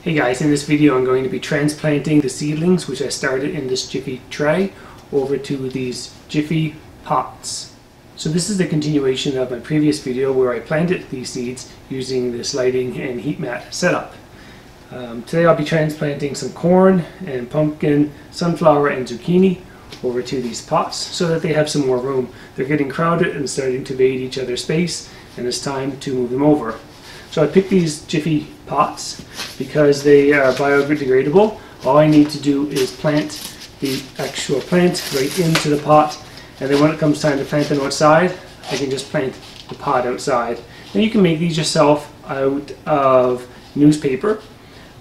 Hey guys, in this video I'm going to be transplanting the seedlings which I started in this Jiffy tray over to these Jiffy pots. So this is the continuation of my previous video where I planted these seeds using this lighting and heat mat setup. Today I'll be transplanting some corn and pumpkin, sunflower and zucchini over to these pots so that they have some more room. They're getting crowded and starting to invade each other's space, and it's time to move them over. So I picked these Jiffy pots because they are biodegradable. All I need to do is plant the actual plant right into the pot, and then when it comes time to plant them outside, I can just plant the pot outside. And you can make these yourself out of newspaper.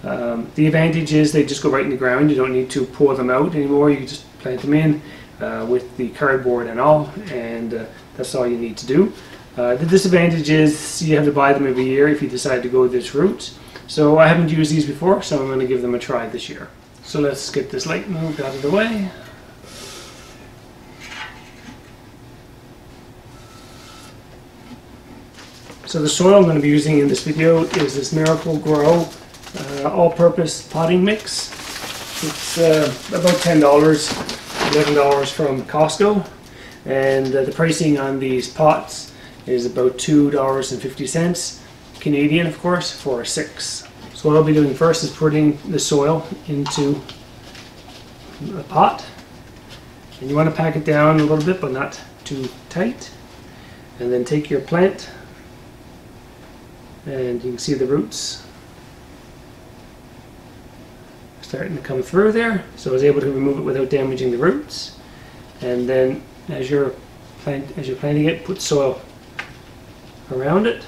The advantage is they just go right in the ground. You don't need to pour them out anymore. You just plant them in with the cardboard and all, and that's all you need to do. The disadvantage is you have to buy them every year if you decide to go this route. So I haven't used these before, so I'm going to give them a try this year. So let's get this light moved out of the way. So the soil I'm going to be using in this video is this Miracle Grow all-purpose potting mix. It's about $10, $11 from Costco, and the pricing on these pots is about $2.50 Canadian, of course, for 6. So what I'll be doing first is putting the soil into a pot, and you want to pack it down a little bit but not too tight, and then take your plant, and you can see the roots starting to come through there, so I was able to remove it without damaging the roots. And then as you're planting it, put soil around it,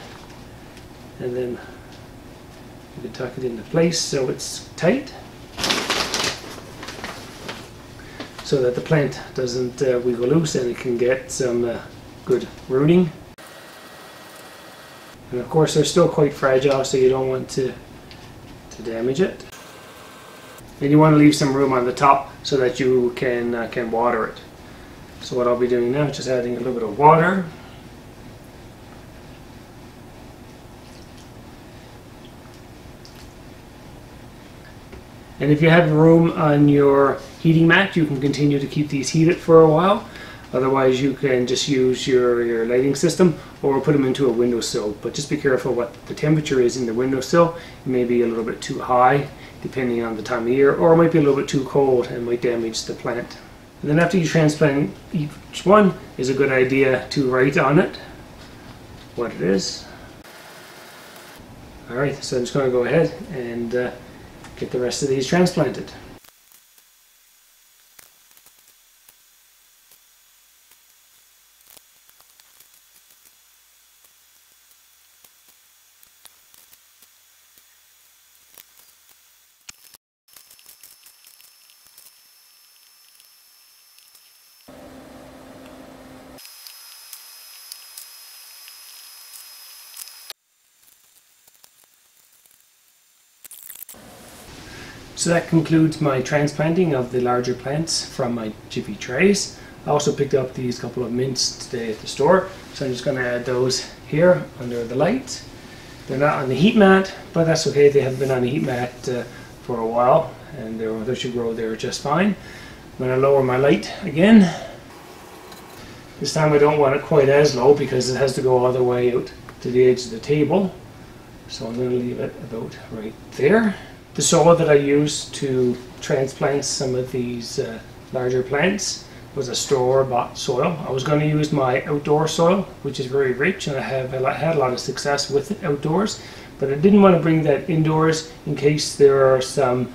and then you can tuck it into place so it's tight, so that the plant doesn't wiggle loose and it can get some good rooting. And of course they're still quite fragile, so you don't want to damage it. And you want to leave some room on the top so that you can water it. So what I'll be doing now is just adding a little bit of water. And if you have room on your heating mat, you can continue to keep these heated for a while. Otherwise you can just use your lighting system or put them into a windowsill. But just be careful what the temperature is in the windowsill. It may be a little bit too high depending on the time of year, or it might be a little bit too cold and might damage the plant. And then after you transplant each one, is a good idea to write on it what it is. Alright, so I'm just going to go ahead and get the rest of these transplanted. So that concludes my transplanting of the larger plants from my Jiffy trays. I also picked up these couple of mints today at the store, so I'm just going to add those here under the light. They're not on the heat mat, but that's okay. They haven't been on the heat mat for a while, and they should grow there just fine. I'm going to lower my light again. This time I don't want it quite as low because it has to go all the way out to the edge of the table. So I'm going to leave it about right there. The soil that I used to transplant some of these larger plants was a store-bought soil. I was going to use my outdoor soil, which is very rich, and I had a lot of success with it outdoors, but I didn't want to bring that indoors in case there are some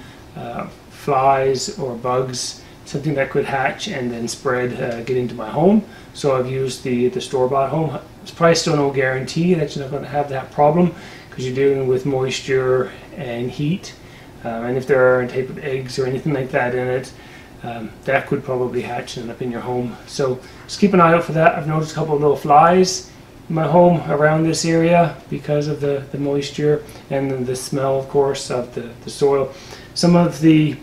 flies or bugs, something that could hatch and then spread, get into my home. So I've used the store-bought home. It's probably still no guarantee that you're not going to have that problem because you're dealing with moisture and heat. And if there are a type of eggs or anything like that in it, that could probably hatch and end up in your home. So just keep an eye out for that. I've noticed a couple of little flies in my home around this area because of the moisture and then the smell, of course, of the soil. Some of the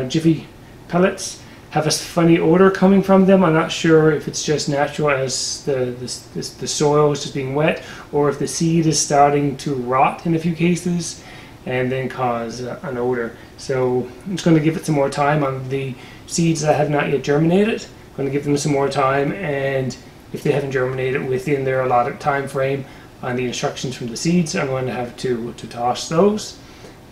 Jiffy pellets have a funny odor coming from them. I'm not sure if it's just natural as the soil is just being wet, or if the seed is starting to rot in a few cases and then cause an odor. So I'm just going to give it some more time on the seeds that have not yet germinated. I'm going to give them some more time, and if they haven't germinated within their allotted time frame on the instructions from the seeds, I'm going to have to toss those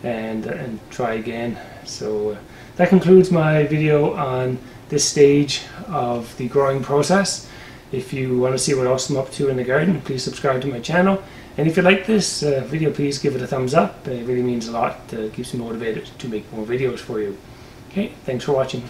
and try again. So that concludes my video on this stage of the growing process. If you want to see what else I'm up to in the garden, please subscribe to my channel. And if you like this video, please give it a thumbs up. It really means a lot. It keeps me motivated to make more videos for you. Okay, thanks for watching.